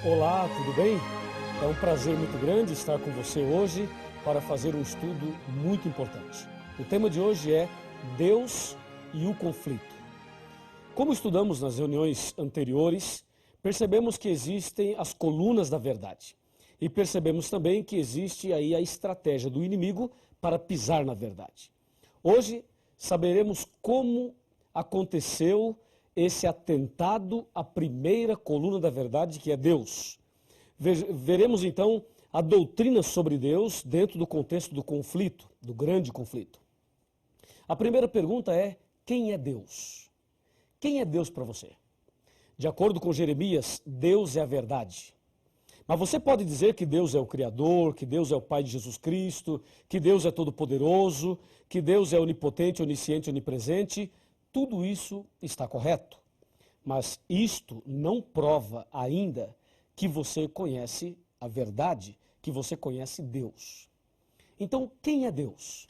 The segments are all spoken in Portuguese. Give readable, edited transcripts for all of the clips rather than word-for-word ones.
Olá, tudo bem? É um prazer muito grande estar com você hoje para fazer um estudo muito importante. O tema de hoje é Deus e o conflito. Como estudamos nas reuniões anteriores, percebemos que existem as colunas da verdade. E percebemos também que existe aí a estratégia do inimigo para pisar na verdade. Hoje saberemos como aconteceu esse atentado à primeira coluna da verdade, que é Deus. Veremos então a doutrina sobre Deus dentro do contexto do conflito, do grande conflito. A primeira pergunta é: quem é Deus? Quem é Deus para você? De acordo com Jeremias, Deus é a verdade. Mas você pode dizer que Deus é o Criador, que Deus é o Pai de Jesus Cristo, que Deus é todo-poderoso, que Deus é onipotente, onisciente, onipresente. Tudo isso está correto. Mas isto não prova ainda que você conhece a verdade, que você conhece Deus. Então, quem é Deus?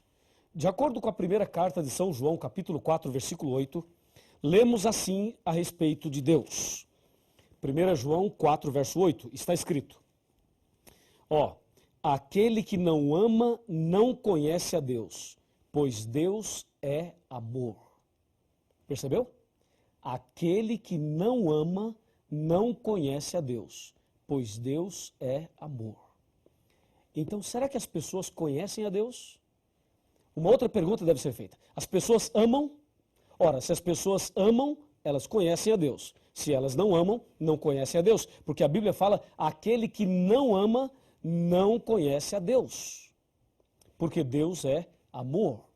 De acordo com a primeira carta de São João, capítulo 4, versículo 8, lemos assim a respeito de Deus. 1 João 4, verso 8, está escrito: aquele que não ama não conhece a Deus, pois Deus é amor. Percebeu? Aquele que não ama não conhece a Deus, pois Deus é amor. Então, será que as pessoas conhecem a Deus? Uma outra pergunta deve ser feita. As pessoas amam? Ora, se as pessoas amam, elas conhecem a Deus. Se elas não amam, não conhecem a Deus. Porque a Bíblia fala: aquele que não ama não conhece a Deus. Porque Deus é amor.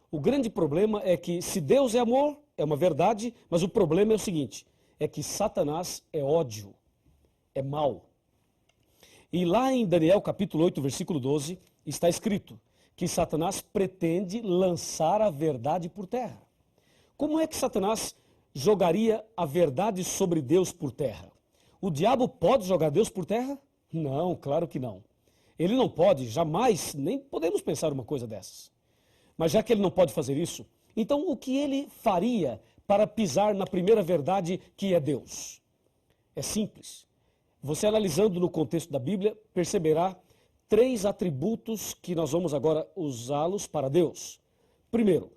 O grande problema é que, se Deus é amor, é uma verdade, mas o problema é o seguinte: é que Satanás é ódio, é mal. E lá em Daniel capítulo 8, versículo 12, está escrito que Satanás pretende lançar a verdade por terra. Como é que Satanás jogaria a verdade sobre Deus por terra? O diabo pode jogar Deus por terra? Não, claro que não. Ele não pode, jamais, nem podemos pensar uma coisa dessas. Mas já que ele não pode fazer isso, então o que ele faria para pisar na primeira verdade, que é Deus? É simples. Você, analisando no contexto da Bíblia, perceberá 3 atributos que nós vamos agora usá-los para Deus. Primeiro,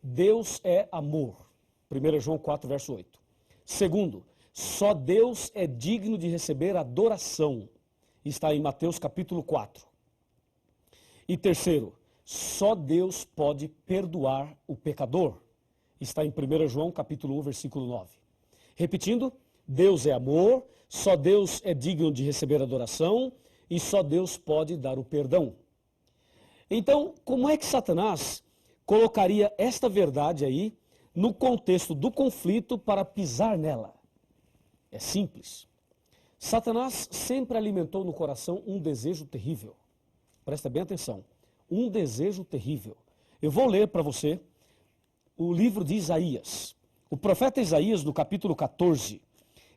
Deus é amor. 1 João 4, verso 8. Segundo, só Deus é digno de receber adoração. Está em Mateus capítulo 4. E terceiro, só Deus pode perdoar o pecador. Está em 1 João capítulo 1, versículo 9. Repetindo, Deus é amor, só Deus é digno de receber adoração e só Deus pode dar o perdão. Então, como é que Satanás colocaria esta verdade aí no contexto do conflito para pisar nela? É simples. Satanás sempre alimentou no coração um desejo terrível. Presta bem atenção. Um desejo terrível. Eu vou ler para você o livro de Isaías. O profeta Isaías, no capítulo 14,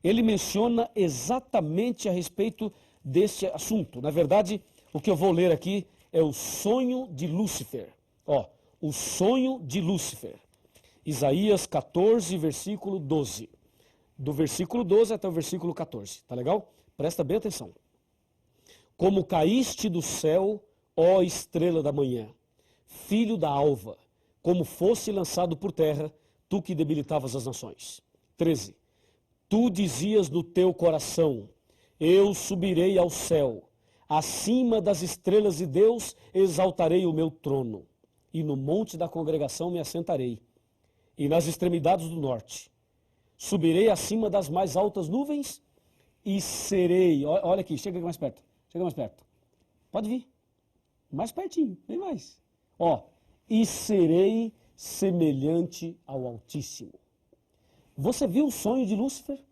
ele menciona exatamente a respeito deste assunto. Na verdade, o que eu vou ler aqui é o sonho de Lúcifer. O sonho de Lúcifer. Isaías 14, versículo 12. Do versículo 12 até o versículo 14. Tá legal? Presta bem atenção. Como caíste do céu, ó estrela da manhã, filho da alva, como fosse lançado por terra, tu que debilitavas as nações. 13. Tu dizias no teu coração: eu subirei ao céu, acima das estrelas de Deus exaltarei o meu trono, e no monte da congregação me assentarei, e nas extremidades do norte. Subirei acima das mais altas nuvens e serei... Olha aqui, chega mais perto, chega mais perto. Pode vir. Mais pertinho, bem mais. E serei semelhante ao Altíssimo. Você viu o sonho de Lúcifer?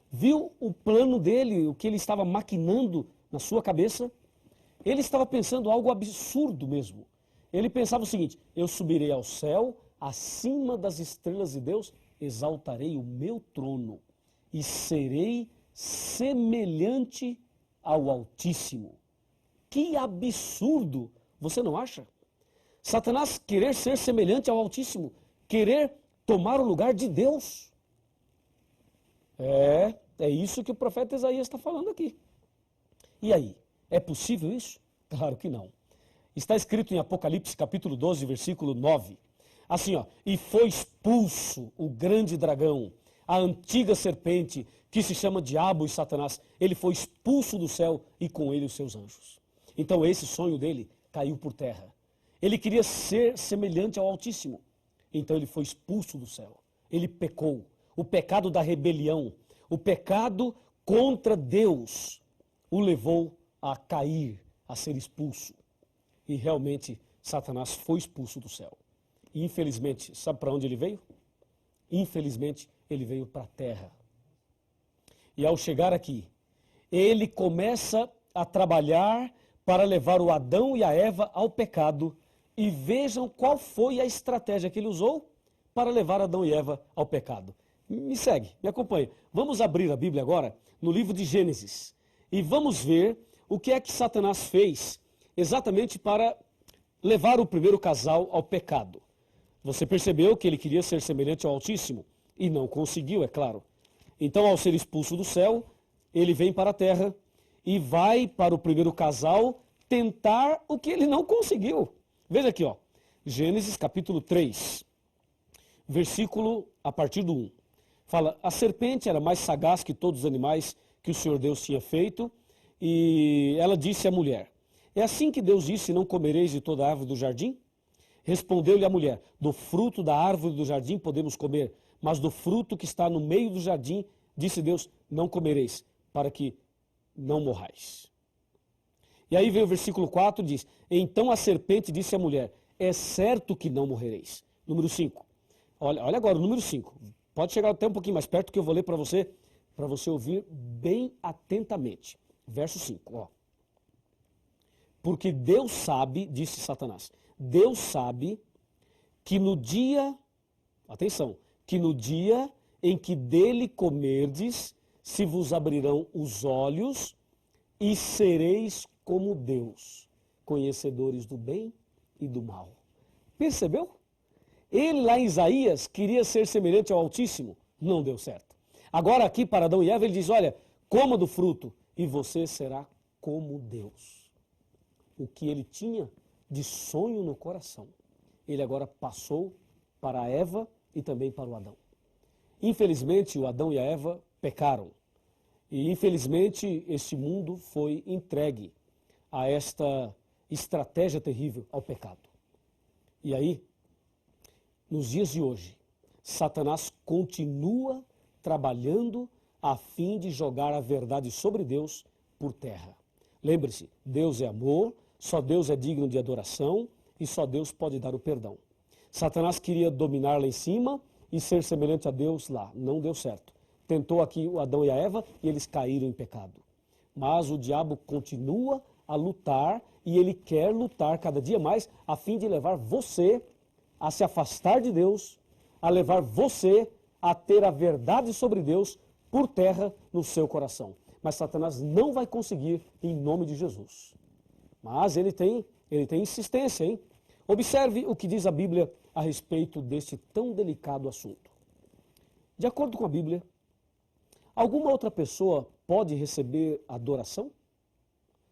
Viu o plano dele, o que ele estava maquinando na sua cabeça? Ele estava pensando algo absurdo mesmo. Ele pensava o seguinte: eu subirei ao céu, acima das estrelas de Deus, exaltarei o meu trono e serei semelhante ao Altíssimo. Que absurdo, você não acha? Satanás querer ser semelhante ao Altíssimo, querer tomar o lugar de Deus. É isso que o profeta Isaías está falando aqui. E aí, é possível isso? Claro que não. Está escrito em Apocalipse capítulo 12, versículo 9. Assim, ó, e foi expulso o grande dragão, a antiga serpente, que se chama Diabo e Satanás. Ele foi expulso do céu e com ele os seus anjos. Então esse sonho dele caiu por terra. Ele queria ser semelhante ao Altíssimo. Então ele foi expulso do céu. Ele pecou. O pecado da rebelião, o pecado contra Deus, o levou a cair, a ser expulso. E realmente Satanás foi expulso do céu. E infelizmente, sabe para onde ele veio? Infelizmente, ele veio para a terra. E ao chegar aqui, ele começa a trabalhar para levar o Adão e a Eva ao pecado. E vejam qual foi a estratégia que ele usou para levar Adão e Eva ao pecado. Me segue, me acompanha. Vamos abrir a Bíblia agora no livro de Gênesis. E vamos ver o que é que Satanás fez exatamente para levar o primeiro casal ao pecado. Você percebeu que ele queria ser semelhante ao Altíssimo e não conseguiu, é claro. Então, ao ser expulso do céu, ele vem para a terra e vai para o primeiro casal tentar o que ele não conseguiu. Veja aqui, ó, Gênesis capítulo 3, versículo a partir do 1. Fala, a serpente era mais sagaz que todos os animais que o Senhor Deus tinha feito, e ela disse à mulher, é assim que Deus disse, não comereis de toda a árvore do jardim? Respondeu-lhe a mulher, do fruto da árvore do jardim podemos comer, mas do fruto que está no meio do jardim, disse Deus, não comereis, para que não morrais. E aí vem o versículo 4, diz, então a serpente disse à mulher, é certo que não morrereis. Número 5. Olha agora o número 5. Pode chegar até um pouquinho mais perto que eu vou ler para você ouvir bem atentamente. Verso 5, ó. Porque Deus sabe, disse Satanás, Deus sabe que no dia, atenção, que no dia em que dele comerdes, se vos abrirão os olhos e sereis como Deus, conhecedores do bem e do mal. Percebeu? Ele lá em Isaías queria ser semelhante ao Altíssimo, não deu certo. Agora aqui para Adão e Eva ele diz, olha, coma do fruto e você será como Deus. O que ele tinha de sonho no coração, ele agora passou para a Eva e também para o Adão. Infelizmente o Adão e a Eva pecaram e infelizmente este mundo foi entregue a esta estratégia terrível, ao pecado. E aí, nos dias de hoje, Satanás continua trabalhando a fim de jogar a verdade sobre Deus por terra. Lembre-se, Deus é amor, só Deus é digno de adoração e só Deus pode dar o perdão. Satanás queria dominar lá em cima e ser semelhante a Deus lá, não deu certo. Tentou aqui o Adão e a Eva e eles caíram em pecado. Mas o diabo continua a lutar e ele quer lutar cada dia mais a fim de levar você a se afastar de Deus, a levar você a ter a verdade sobre Deus por terra no seu coração. Mas Satanás não vai conseguir em nome de Jesus. Mas ele tem insistência, hein? Observe o que diz a Bíblia a respeito deste tão delicado assunto. De acordo com a Bíblia, alguma outra pessoa pode receber adoração?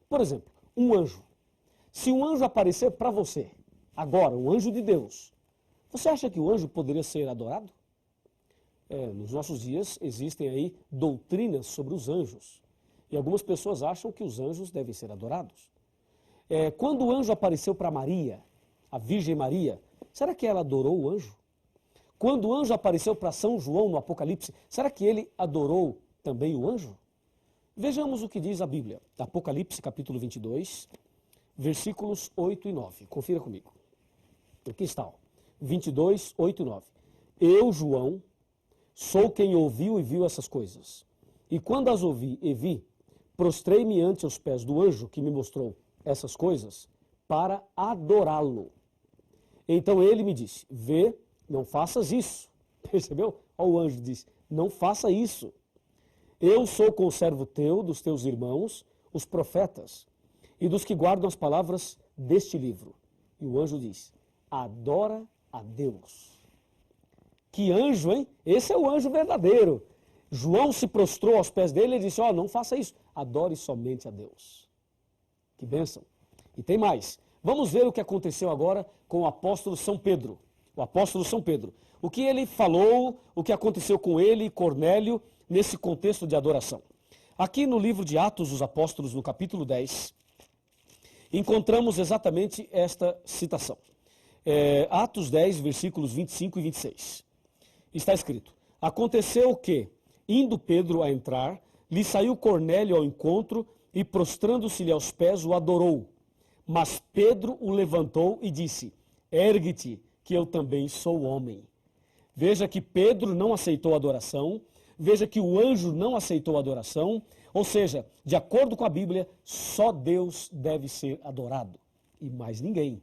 Por exemplo, um anjo. Se um anjo aparecer para você, agora, um anjo de Deus, você acha que o anjo poderia ser adorado? Nos nossos dias existem aí doutrinas sobre os anjos. E algumas pessoas acham que os anjos devem ser adorados. Quando o anjo apareceu para Maria, a Virgem Maria, será que ela adorou o anjo? Quando o anjo apareceu para São João no Apocalipse, será que ele adorou também o anjo? Vejamos o que diz a Bíblia. Apocalipse capítulo 22, versículos 8 e 9. Confira comigo. Aqui está, ó. 22, 8 e 9. Eu, João, sou quem ouviu e viu essas coisas. E quando as ouvi e vi, prostrei-me ante os pés do anjo que me mostrou essas coisas para adorá-lo. Então ele me disse, vê, não faças isso. Percebeu? Olha, o anjo disse, não faça isso. Eu sou conservo teu, dos teus irmãos, os profetas, e dos que guardam as palavras deste livro. E o anjo diz, adora a Deus. Que anjo, hein? Esse é o anjo verdadeiro. João se prostrou aos pés dele e disse, não faça isso, adore somente a Deus. Que bênção. E tem mais. Vamos ver o que aconteceu agora com o apóstolo São Pedro. O apóstolo São Pedro. O que ele falou, o que aconteceu com ele e Cornélio nesse contexto de adoração. Aqui no livro de Atos dos Apóstolos, no capítulo 10, encontramos exatamente esta citação. Atos 10, versículos 25 e 26. Está escrito, aconteceu que, indo Pedro a entrar, lhe saiu Cornélio ao encontro e, prostrando-se-lhe aos pés, o adorou. Mas Pedro o levantou e disse, ergue-te, que eu também sou homem. Veja que Pedro não aceitou a adoração, veja que o anjo não aceitou a adoração, ou seja, de acordo com a Bíblia, só Deus deve ser adorado, e mais ninguém.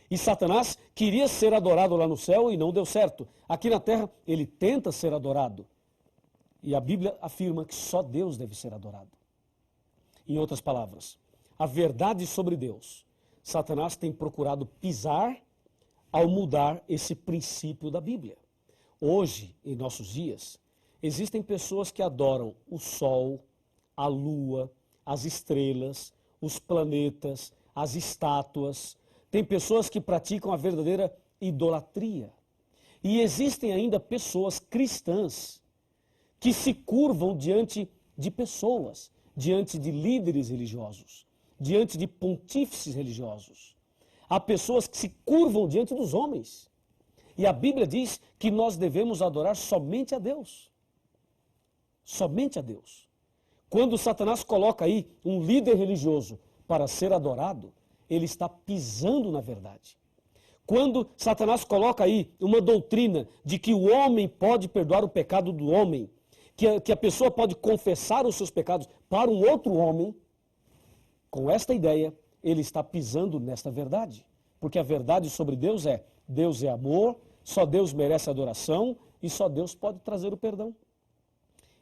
E Satanás queria ser adorado lá no céu e não deu certo. Aqui na terra, ele tenta ser adorado. E a Bíblia afirma que só Deus deve ser adorado. Em outras palavras, a verdade sobre Deus, Satanás tem procurado pisar ao mudar esse princípio da Bíblia. Hoje, em nossos dias, existem pessoas que adoram o sol, a lua, as estrelas, os planetas, as estátuas. Tem pessoas que praticam a verdadeira idolatria. E existem ainda pessoas cristãs que se curvam diante de pessoas, diante de líderes religiosos, diante de pontífices religiosos. Há pessoas que se curvam diante dos homens. E a Bíblia diz que nós devemos adorar somente a Deus. Somente a Deus. Quando Satanás coloca aí um líder religioso para ser adorado, ele está pisando na verdade. Quando Satanás coloca aí uma doutrina de que o homem pode perdoar o pecado do homem, que a pessoa pode confessar os seus pecados para um outro homem, com esta ideia, ele está pisando nesta verdade. Porque a verdade sobre Deus é amor, só Deus merece adoração e só Deus pode trazer o perdão.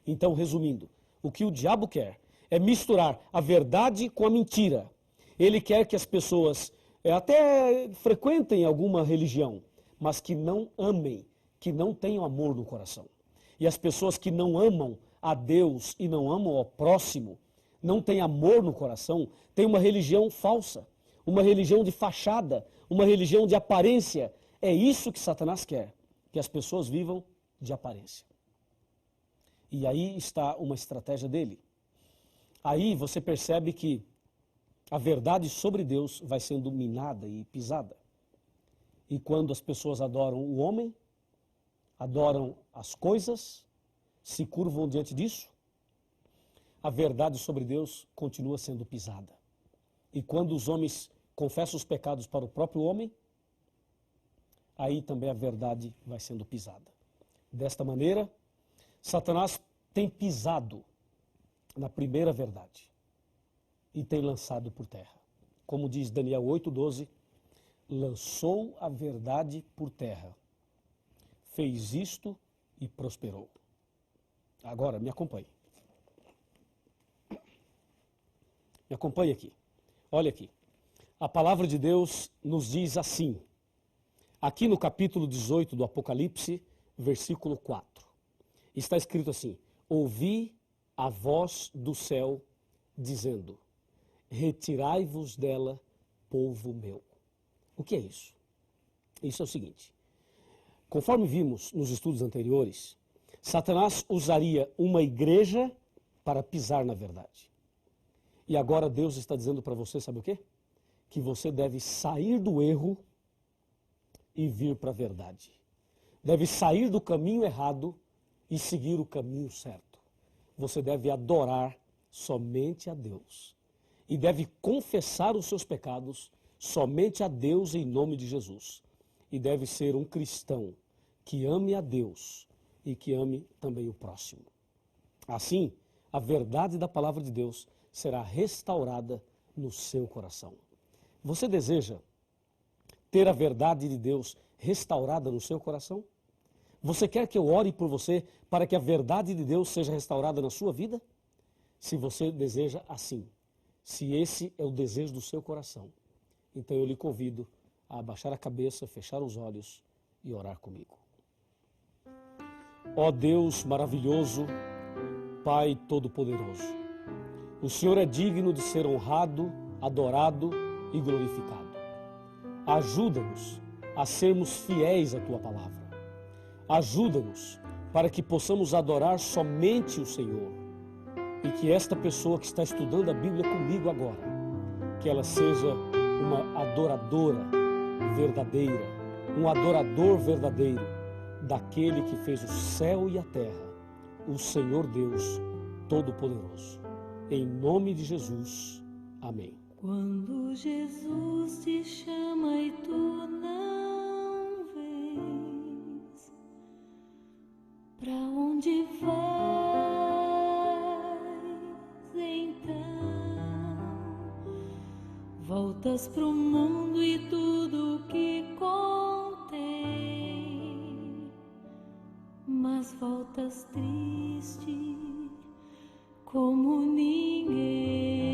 Então, resumindo, o que o diabo quer é misturar a verdade com a mentira. Ele quer que as pessoas até frequentem alguma religião, mas que não amem, que não tenham amor no coração. E as pessoas que não amam a Deus e não amam ao próximo, não têm amor no coração, têm uma religião falsa, uma religião de fachada, uma religião de aparência. É isso que Satanás quer, que as pessoas vivam de aparência. E aí está uma estratégia dele. Aí você percebe que a verdade sobre Deus vai sendo minada e pisada. E quando as pessoas adoram o homem, adoram as coisas, se curvam diante disso, a verdade sobre Deus continua sendo pisada. E quando os homens confessam os pecados para o próprio homem, aí também a verdade vai sendo pisada. Desta maneira, Satanás tem pisado na primeira verdade e tem lançado por terra. Como diz Daniel 8,12, lançou a verdade por terra, fez isto e prosperou. Agora, me acompanhe. Me acompanhe aqui. Olha aqui. A palavra de Deus nos diz assim, aqui no capítulo 18 do Apocalipse, versículo 4. Está escrito assim, ouvi a voz do céu dizendo, retirai-vos dela, povo meu. O que é isso? Isso é o seguinte, conforme vimos nos estudos anteriores, Satanás usaria uma igreja para pisar na verdade. E agora Deus está dizendo para você, sabe o quê? Que você deve sair do erro e vir para a verdade. Deve sair do caminho errado e seguir o caminho certo. Você deve adorar somente a Deus. E deve confessar os seus pecados somente a Deus em nome de Jesus. E deve ser um cristão que ame a Deus e que ame também o próximo. Assim, a verdade da palavra de Deus será restaurada no seu coração. Você deseja ter a verdade de Deus restaurada no seu coração? Você quer que eu ore por você para que a verdade de Deus seja restaurada na sua vida? Se você deseja assim, se esse é o desejo do seu coração, então eu lhe convido a abaixar a cabeça, fechar os olhos e orar comigo. Ó Deus maravilhoso Pai Todo-Poderoso. O Senhor é digno de ser honrado, adorado e glorificado. Ajuda-nos a sermos fiéis à Tua palavra. Ajuda-nos para que possamos adorar somente o Senhor. E que esta pessoa que está estudando a Bíblia comigo agora, que ela seja uma adoradora verdadeira, um adorador verdadeiro daquele que fez o céu e a terra, o Senhor Deus Todo-Poderoso. Em nome de Jesus, amém. Quando Jesus te chama e tu não vês, pra onde vais então? Voltas pro mundo e tudo que contém, mas voltas triste como ninguém,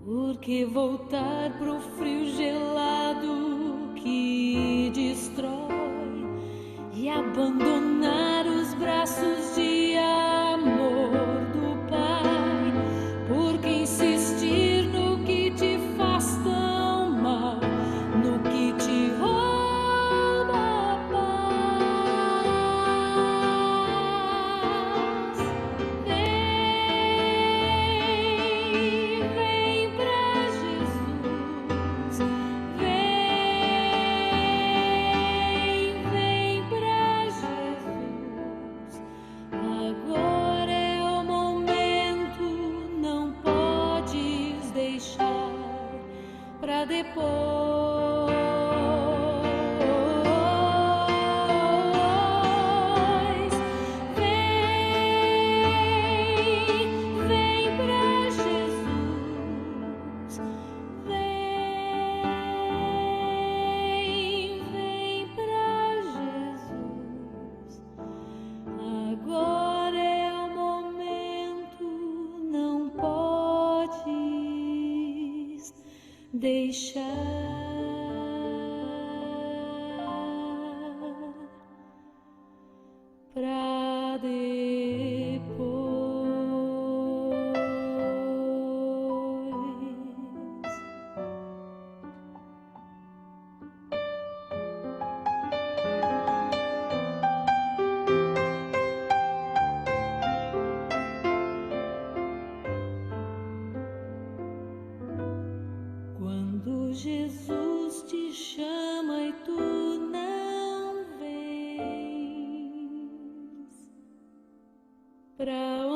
porque voltar pro frio gelado que destrói e abandonar os braços de amor do Pai, porque insistir no que te faz tão mal, no que te rouba a paz. Vem pra Jesus, vem pra Jesus. Agora é o momento, não podes deixar pra depois. Vem pra Jesus, vem pra Jesus. Agora é o momento, não podes deixar pra depois. Quando Jesus te chama e tu não vês, pra